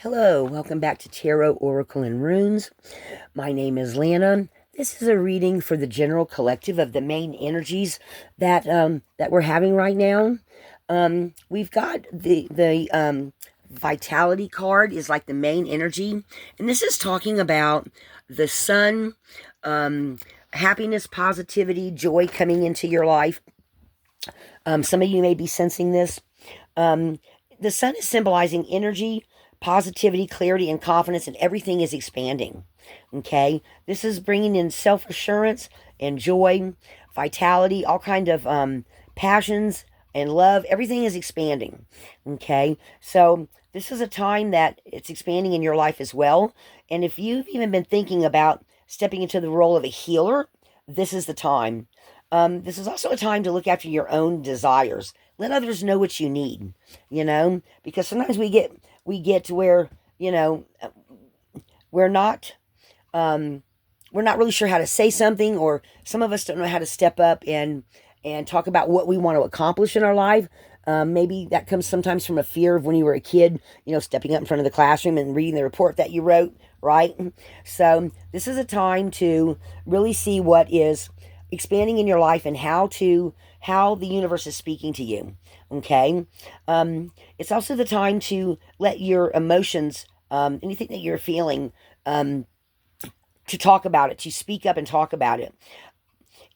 Hello, welcome back to Tarot, Oracle, and Runes. My name is Lana. This is a reading for the general collective of the main energies that we're having right now. We've got the Vitality card is like the main energy, and this is talking about the sun, happiness, positivity, joy coming into your life. Some of you may be sensing this. The sun is symbolizing energy, positivity, clarity, and confidence, and everything is expanding. Okay, this is bringing in self-assurance and joy, vitality, all kind of passions and love. Everything is expanding. Okay, so this is a time that it's expanding in your life as well. And if you've even been thinking about stepping into the role of a healer, this is the time. This is also a time to look after your own desires. Let others know what you need, because sometimes we get to where, we're not we're not really sure how to say something, or some of us don't know how to step up and talk about what we want to accomplish in our life. Maybe that comes sometimes from a fear of when you were a kid, stepping up in front of the classroom and reading the report that you wrote, right? So this is a time to really see what is expanding in your life and how the universe is speaking to you. Okay. It's also the time to let your emotions, anything that you're feeling, to talk about it, to speak up and talk about it.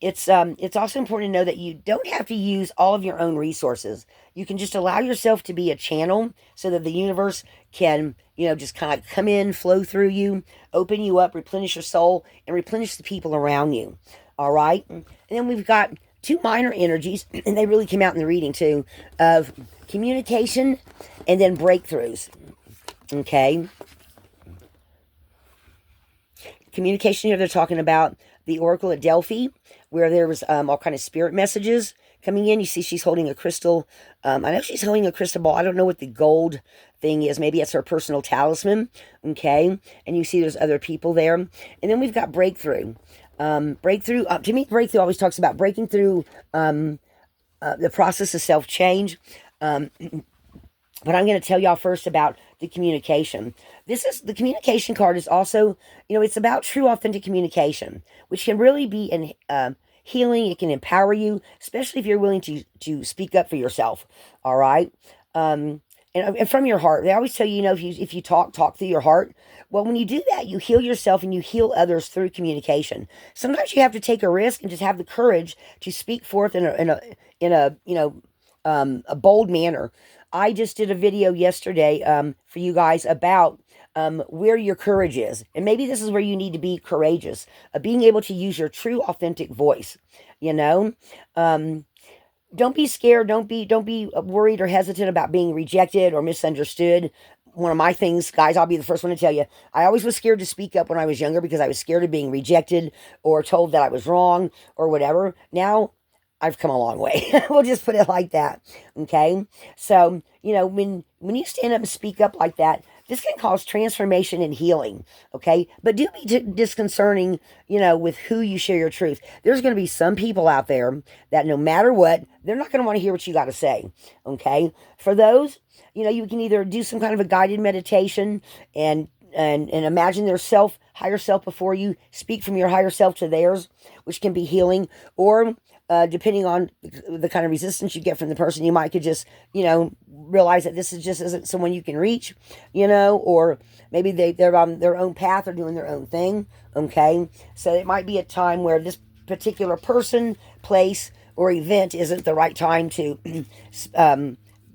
It's also important to know that you don't have to use all of your own resources. You can just allow yourself to be a channel so that the universe can, just kind of come in, flow through you, open you up, replenish your soul, and replenish the people around you. All right. And then we've got two minor energies, and they really came out in the reading too, of communication and then breakthroughs. Okay. Communication here, they're talking about the Oracle at Delphi, where there was all kind of spirit messages coming in. You see she's holding a crystal. I know she's holding a crystal ball. I don't know what the gold thing is. Maybe it's her personal talisman. Okay. And you see there's other people there. And then we've got breakthrough. Breakthrough, to me, breakthrough always talks about breaking through the process of self-change. But I'm going to tell y'all first about the communication. The communication card is also, it's about true, authentic communication, which can really be in healing. It can empower you, especially if you're willing to speak up for yourself. All right. And from your heart. They always tell you, if you talk through your heart. Well, when you do that, you heal yourself and you heal others through communication. Sometimes you have to take a risk and just have the courage to speak forth in a bold manner. I just did a video yesterday for you guys about where your courage is, and maybe this is where you need to be courageous, being able to use your true, authentic voice. Don't be scared. Don't be worried or hesitant about being rejected or misunderstood. One of my things, guys, I'll be the first one to tell you, I always was scared to speak up when I was younger because I was scared of being rejected or told that I was wrong or whatever. Now I've come a long way. We'll just put it like that. Okay. So, when you stand up and speak up like that, this can cause transformation and healing. Okay. But do be disconcerting, with who you share your truth. There's going to be some people out there that no matter what, they're not going to want to hear what you got to say. Okay. For those, you can either do some kind of a guided meditation and imagine their higher self before you, speak from your higher self to theirs, which can be healing, or depending on the kind of resistance you get from the person, you might could just, realize that this isn't someone you can reach, or maybe they're on their own path or doing their own thing. Okay. So it might be a time where this particular person, place, or event isn't the right time to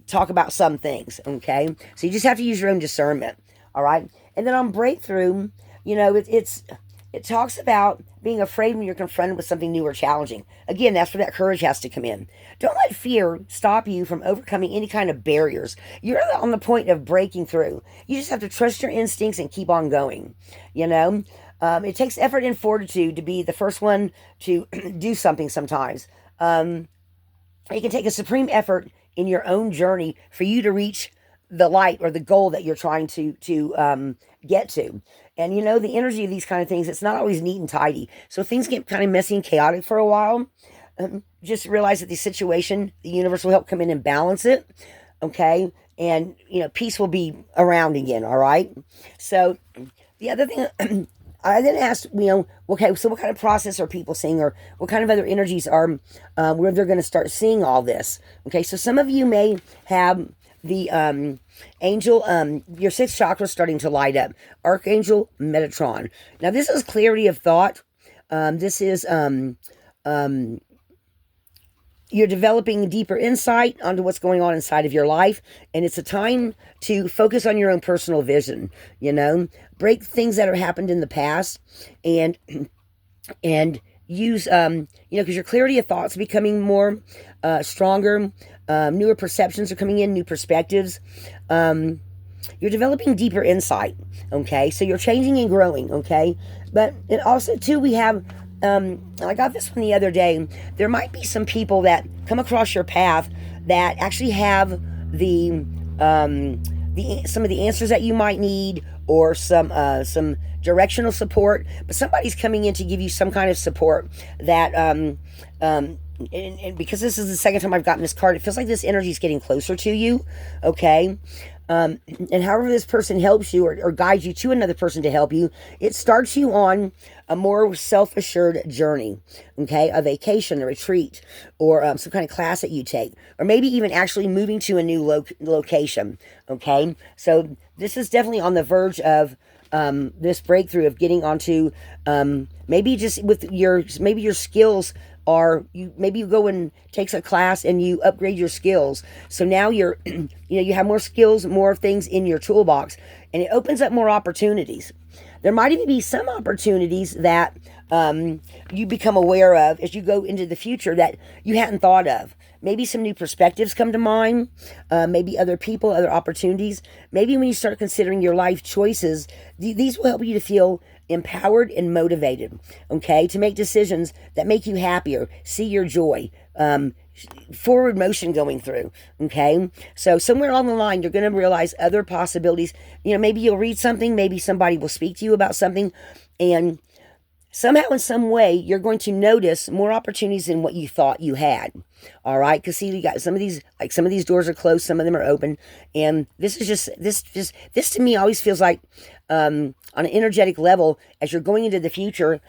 talk about some things. Okay. So you just have to use your own discernment. All right. And then on breakthrough, it talks about being afraid when you're confronted with something new or challenging. Again, that's where that courage has to come in. Don't let fear stop you from overcoming any kind of barriers. You're on the point of breaking through. You just have to trust your instincts and keep on going. It takes effort and fortitude to be the first one to do something sometimes. It can take a supreme effort in your own journey for you to reach the light or the goal that you're trying to get to. And the energy of these kind of things, it's not always neat and tidy. So things get kind of messy and chaotic for a while. Just realize that the situation, the universe will help come in and balance it. Okay. and peace will be around again. All right. So the other thing, I then asked, okay, so what kind of process are people seeing, or what kind of other energies are where they're going to start seeing all this? Okay, so some of you may have the angel, your sixth chakra starting to light up. Archangel Metatron. Now, this is clarity of thought. This is you're developing deeper insight onto what's going on inside of your life, and it's a time to focus on your own personal vision. Break things that have happened in the past, and use because your clarity of thoughts becoming more stronger. Newer perceptions are coming in, new perspectives. You're developing deeper insight. Okay, so you're changing and growing. Okay, but it also too, we have I got this one the other day. There might be some people that come across your path that actually have the some of the answers that you might need, or some directional support. But somebody's coming in to give you some kind of support that and because this is the second time I've gotten this card, it feels like this energy is getting closer to you. Okay. And however this person helps you, or guides you to another person to help you, it starts you on a more self-assured journey. Okay, a vacation, a retreat, or some kind of class that you take, or maybe even actually moving to a new location. Okay, so this is definitely on the verge of this breakthrough of getting onto maybe just with your skills. Or maybe you go and takes a class and you upgrade your skills. So now you're, you have more skills, more things in your toolbox, and it opens up more opportunities. There might even be some opportunities that you become aware of as you go into the future that you hadn't thought of. Maybe some new perspectives come to mind. Maybe other people, other opportunities. Maybe when you start considering your life choices, these will help you to feel empowered and motivated, okay, to make decisions that make you happier, see your joy, forward motion going through, okay? So somewhere along the line, you're going to realize other possibilities. Maybe you'll read something, maybe somebody will speak to you about something, and somehow in some way, you're going to notice more opportunities than what you thought you had. All right, because see, you got some of these doors are closed, some of them are open, and this to me always feels like on an energetic level, as you're going into the future,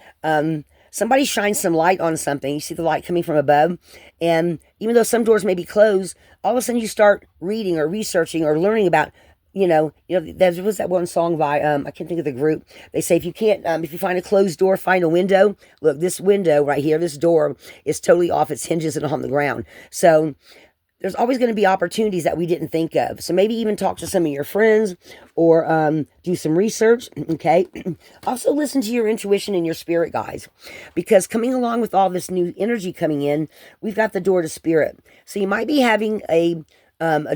somebody shines some light on something. You see the light coming from above, and even though some doors may be closed, all of a sudden you start reading or researching or learning about. There was that one song by, I can't think of the group. They say, if you find a closed door, find a window. Look, this window right here, this door is totally off its hinges and on the ground. So there's always going to be opportunities that we didn't think of. So maybe even talk to some of your friends, or do some research, okay? Also listen to your intuition and your spirit guides, because coming along with all this new energy coming in, we've got the door to spirit. So you might be having a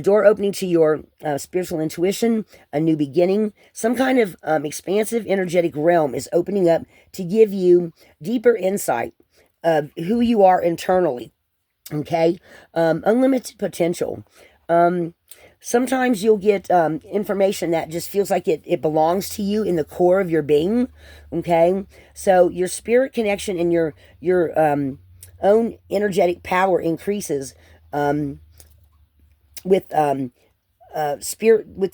door opening to your spiritual intuition, a new beginning, some kind of expansive energetic realm is opening up to give you deeper insight of who you are internally, okay? Unlimited potential. Sometimes you'll get information that just feels like it belongs to you in the core of your being, okay? So your spirit connection and your own energetic power increases with the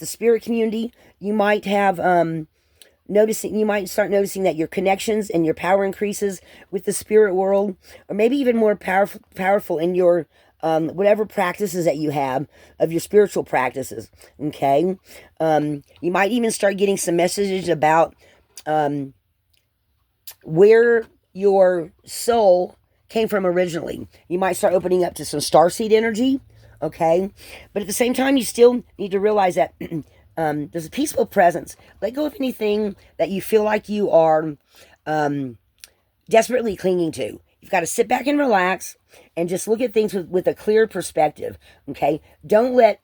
spirit community. You might have you might start noticing that your connections and your power increases with the spirit world, or maybe even more powerful in your whatever practices that you have of your spiritual practices. Okay, you might even start getting some messages about where your soul came from originally. You might start opening up to some starseed energy. Okay, but at the same time, you still need to realize that there's a peaceful presence. Let go of anything that you feel like you are desperately clinging to. You've got to sit back and relax and just look at things with a clear perspective. Okay, don't let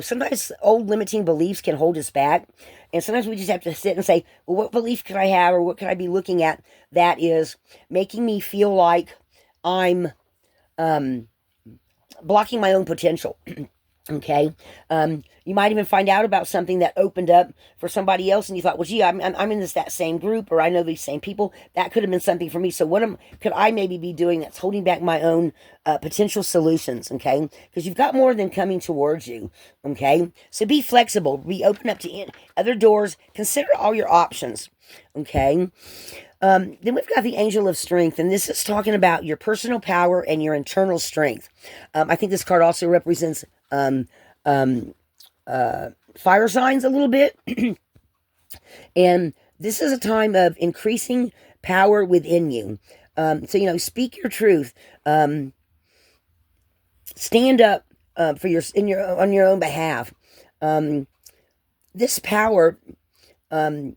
sometimes old limiting beliefs can hold us back, and sometimes we just have to sit and say, well, what belief could I have, or what could I be looking at that is making me feel like I'm blocking my own potential. Okay. You might even find out about something that opened up for somebody else, and you thought, well, gee, I'm in that same group, or I know these same people. That could have been something for me. So, could I maybe be doing that's holding back my own potential solutions? Okay. Because you've got more than coming towards you. Okay. So, be flexible, be open up to other doors, consider all your options. Okay. Then we've got the angel of strength, and this is talking about your personal power and your internal strength. I think this card also represents um, fire signs a little bit. And this is a time of increasing power within you. So, speak your truth. Stand up for on your own behalf. This power, anything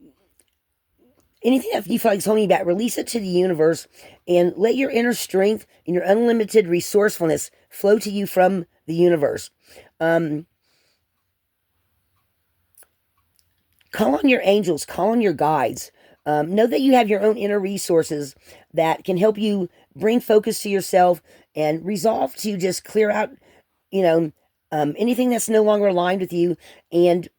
that you feel like is holding you back, release it to the universe and let your inner strength and your unlimited resourcefulness flow to you from the universe. Call on your angels, call on your guides. Know that you have your own inner resources that can help you bring focus to yourself and resolve to just clear out, you know, anything that's no longer aligned with you, and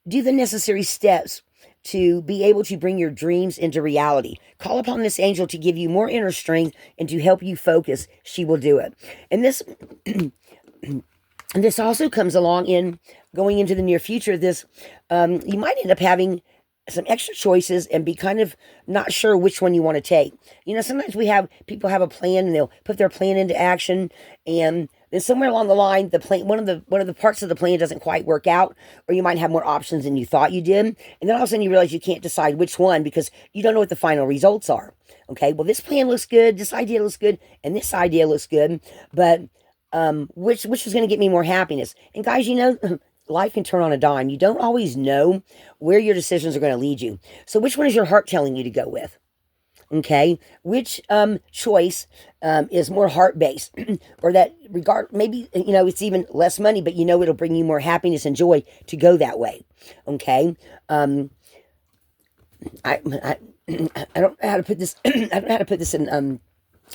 do the necessary steps to be able to bring your dreams into reality. Call upon this angel to give you more inner strength and to help you focus. She will do it. And this and this also comes along in going into the near future. This you might end up having some extra choices and be kind of not sure which one you want to take. Sometimes people have a plan and they'll put their plan into action, and then somewhere along the line, the plan, one of the parts of the plan doesn't quite work out, or you might have more options than you thought you did, and then all of a sudden you realize you can't decide which one because you don't know what the final results are. Okay, well, this plan looks good, this idea looks good, and this idea looks good, but which is going to get me more happiness? And guys, life can turn on a dime. You don't always know where your decisions are going to lead you. So which one is your heart telling you to go with? Okay, which choice is more heart-based, or that regard, maybe it's even less money, but it'll bring you more happiness and joy to go that way. Okay, I I don't know how to put this. I don't know how to put this in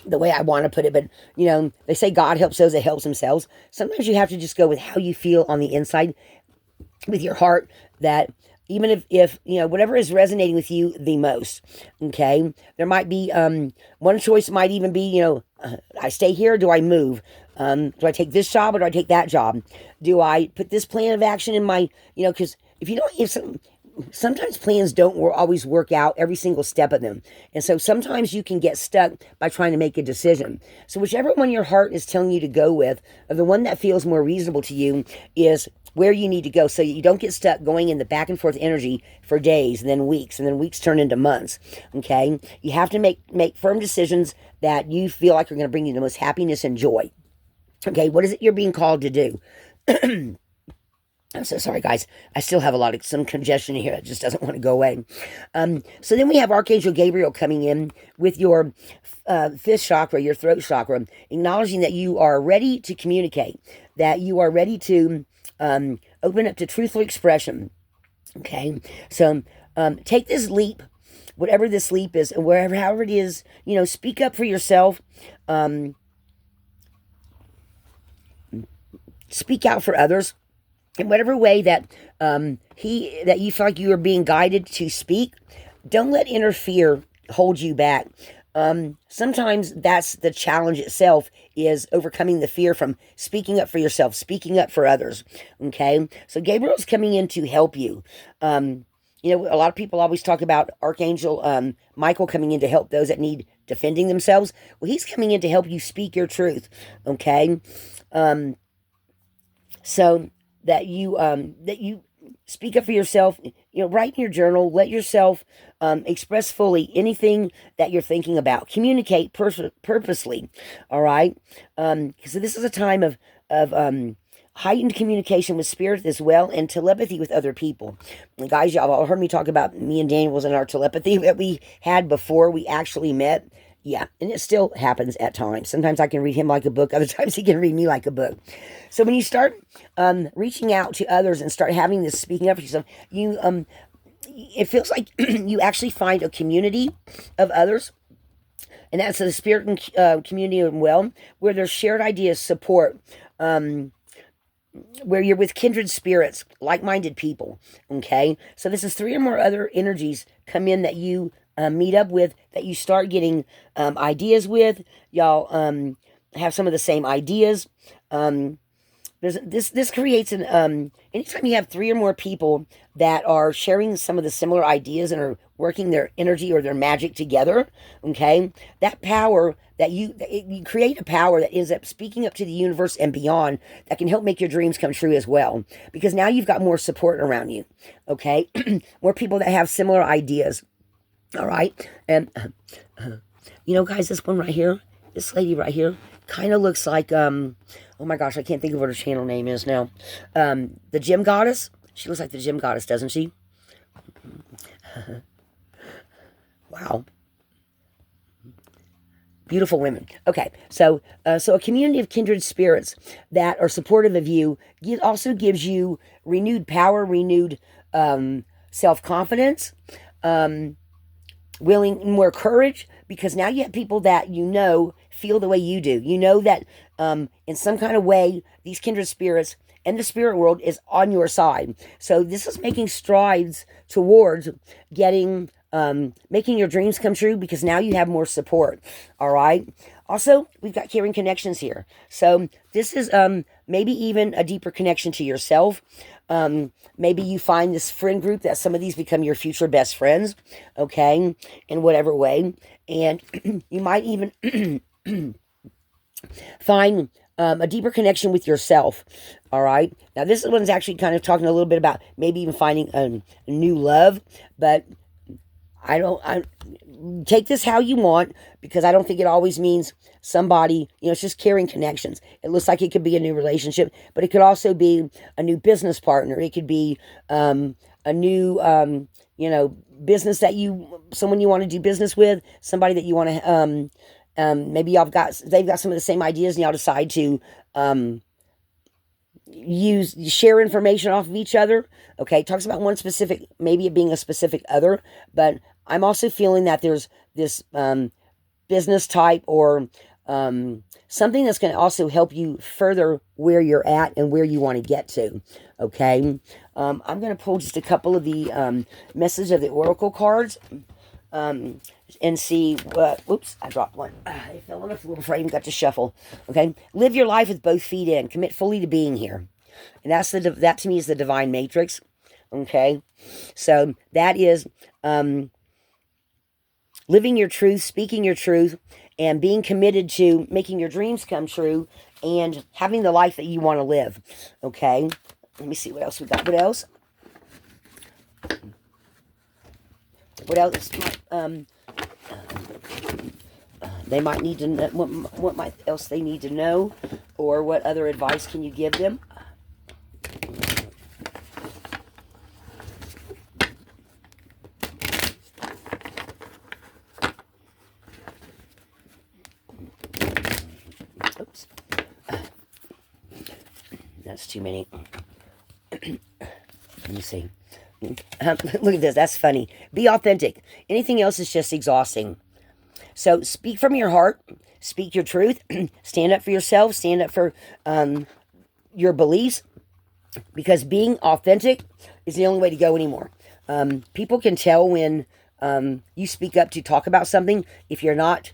the way I want to put it, but they say God helps those that helps themselves. Sometimes you have to just go with how you feel on the inside, with your heart, that even if whatever is resonating with you the most. Okay, there might be one choice might even be I stay here, do I move, do I take this job or do I take that job, do I put this plan of action in my because sometimes plans don't always work out every single step of them. And so sometimes you can get stuck by trying to make a decision. So whichever one your heart is telling you to go with, or the one that feels more reasonable to you, is where you need to go, so you don't get stuck going in the back and forth energy for days and then weeks turn into months. Okay? You have to make firm decisions that you feel like are going to bring you the most happiness and joy. Okay? What is it you're being called to do? I'm so sorry, guys. I still have some congestion here. It just doesn't want to go away. So then we have Archangel Gabriel coming in with your fifth chakra, your throat chakra, acknowledging that you are ready to communicate, that you are ready to open up to truthful expression. Okay, so take this leap, whatever this leap is, and however it is, speak up for yourself. Speak out for others. In whatever way that you feel like you are being guided to speak, don't let inner fear hold you back. Sometimes that's the challenge itself, is overcoming the fear from speaking up for yourself, speaking up for others. Okay, so Gabriel's coming in to help you. A lot of people always talk about Archangel Michael coming in to help those that need defending themselves. Well, he's coming in to help you speak your truth. Okay, so that you speak up for yourself, write in your journal, let yourself express fully anything that you're thinking about, communicate purposely. All right, so this is a time of heightened communication with spirit as well, and telepathy with other people. And guys, y'all all heard me talk about me and Daniel's and our telepathy that we had before we actually met. Yeah, and it still happens at times. Sometimes I can read him like a book. Other times he can read me like a book. So when you start reaching out to others and start having this speaking up for yourself, it feels like you actually find a community of others. And that's the spirit and community as well, where there's shared ideas, support, where you're with kindred spirits, like-minded people. Okay, so this is three or more other energies come in that you meet up with, that you start getting ideas with. Y'all have some of the same ideas. This creates an anytime you have three or more people that are sharing some of the similar ideas and are working their energy or their magic together. Okay, that power that you create a power that ends up speaking up to the universe and beyond, that can help make your dreams come true as well, because now you've got more support around you. Okay, more people that have similar ideas. All right, and guys, this one right here, this lady right here, kind of looks like oh my gosh, I can't think of what her channel name is now. The Gym Goddess. She looks like the Gym Goddess, doesn't she? Wow. Beautiful women. Okay, so a community of kindred spirits that are supportive of you also gives you renewed power, renewed self-confidence, more courage, because now you have people that feel the way you do. You know that in some kind of way, these kindred spirits and the spirit world is on your side. So this is making strides towards making your dreams come true, because now you have more support. All right. Also, we've got caring connections here. So this is maybe even a deeper connection to yourself. Maybe you find this friend group that some of these become your future best friends, okay, in whatever way. And you might even find a deeper connection with yourself, all right? Now, this one's actually kind of talking a little bit about maybe even finding a new love, but I take this how you want, because I don't think it always means somebody, it's just caring connections. It looks like it could be a new relationship, but it could also be a new business partner. It could be a new, business someone you want to do business with, somebody that you want to, maybe they've got some of the same ideas, and y'all decide to, share information off of each other. Okay, it talks about one specific, maybe it being a specific other, but I'm also feeling that there's this business type or something that's going to also help you further where you're at and where you want to get to. Okay, I'm going to pull just a couple of the message of the oracle cards and see what. Oops, I dropped one. I fell on the floor before I even got to shuffle. Okay, live your life with both feet in. Commit fully to being here, and that to me is the divine matrix. Okay, so that is living your truth, speaking your truth, and being committed to making your dreams come true and having the life that you want to live. Okay, let me see what else we got. What else? What else? They might need to know what else they need to know, or what other advice can you give them? Oops, that's too many. Let me see. Look at this. That's funny. Be authentic. Anything else is just exhausting. So speak from your heart. Speak your truth. Stand up for yourself. Stand up for your beliefs. Because being authentic is the only way to go anymore. People can tell when you speak up to talk about something if you're not,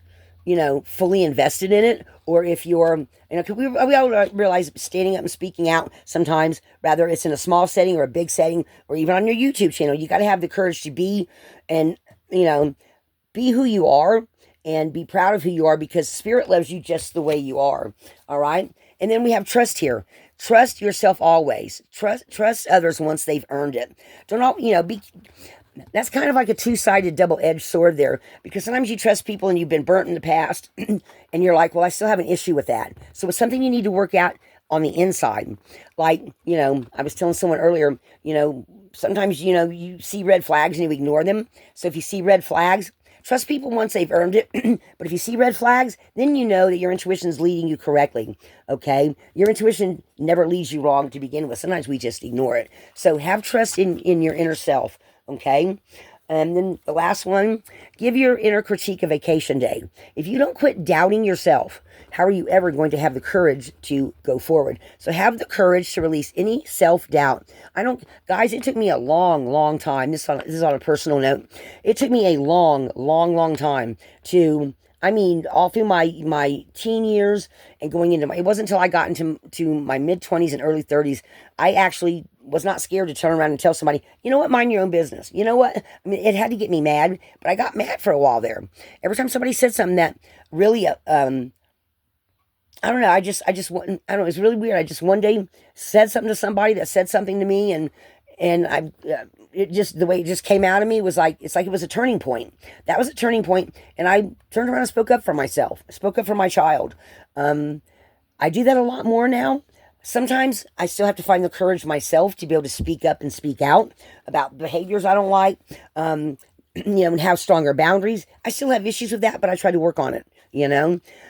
fully invested in it, or if you're, cause we all realize standing up and speaking out sometimes, rather it's in a small setting or a big setting, or even on your YouTube channel, you got to have the courage to be, and, be who you are and be proud of who you are, because Spirit loves you just the way you are. All right. And then we have trust here. Trust yourself always. Trust others once they've earned it. Don't be. That's kind of like a two-sided, double-edged sword there, because sometimes you trust people and you've been burnt in the past, and you're like, well, I still have an issue with that. So it's something you need to work out on the inside. Like, I was telling someone earlier, sometimes, you see red flags and you ignore them. So if you see red flags, trust people once they've earned it. But if you see red flags, then you know that your intuition is leading you correctly. Okay? Your intuition never leads you wrong to begin with. Sometimes we just ignore it. So have trust in your inner self. Okay? And then the last one, give your inner critique a vacation day. If you don't quit doubting yourself, how are you ever going to have the courage to go forward? So have the courage to release any self-doubt. I don't, guys, it took me a long, long time. This is on a personal note. It took me a long, long, long time to, I mean, all through my teen years and going into it wasn't until I got into my mid-20s and early 30s, I actually was not scared to turn around and tell somebody, you know what, mind your own business. You know what? I mean, it had to get me mad, but I got mad for a while there. Every time somebody said something that really, I don't know, I don't know, it's really weird. I just one day said something to somebody that said something to me, and it just, the way it just came out of me was like, it's like it was a turning point. That was a turning point, and I turned around and spoke up for myself, spoke up for my child. I do that a lot more now. Sometimes I still have to find the courage myself to be able to speak up and speak out about behaviors I don't like, and have stronger boundaries. I still have issues with that, but I try to work on it.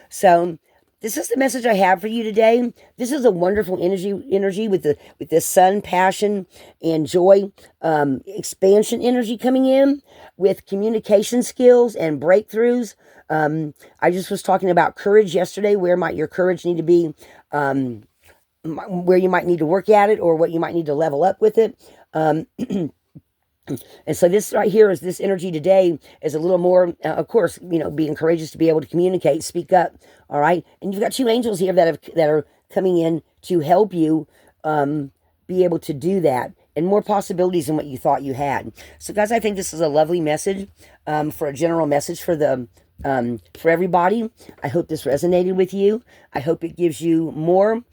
So this is the message I have for you today. This is a wonderful energy with the sun, passion, and joy, expansion energy coming in with communication skills and breakthroughs. I just was talking about courage yesterday. Where might your courage need to be? Where you might need to work at it, or what you might need to level up with it. And so this right here is this energy today is a little more, of course, being courageous to be able to communicate, speak up. All right. And you've got two angels here that are coming in to help you, be able to do that, and more possibilities than what you thought you had. So guys, I think this is a lovely message, for a general message for everybody. I hope this resonated with you. I hope it gives you more,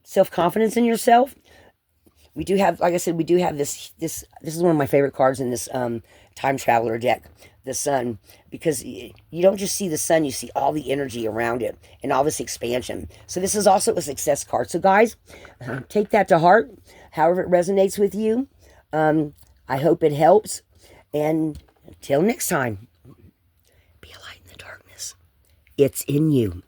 self-confidence in yourself. We do have, like I said, we do have this is one of my favorite cards in this time traveler deck, the sun, because you don't just see the sun, you see all the energy around it and all this expansion. So this is also a success card. So guys, take that to heart, however it resonates with you. I hope it helps. And until next time, be a light in the darkness. It's in you.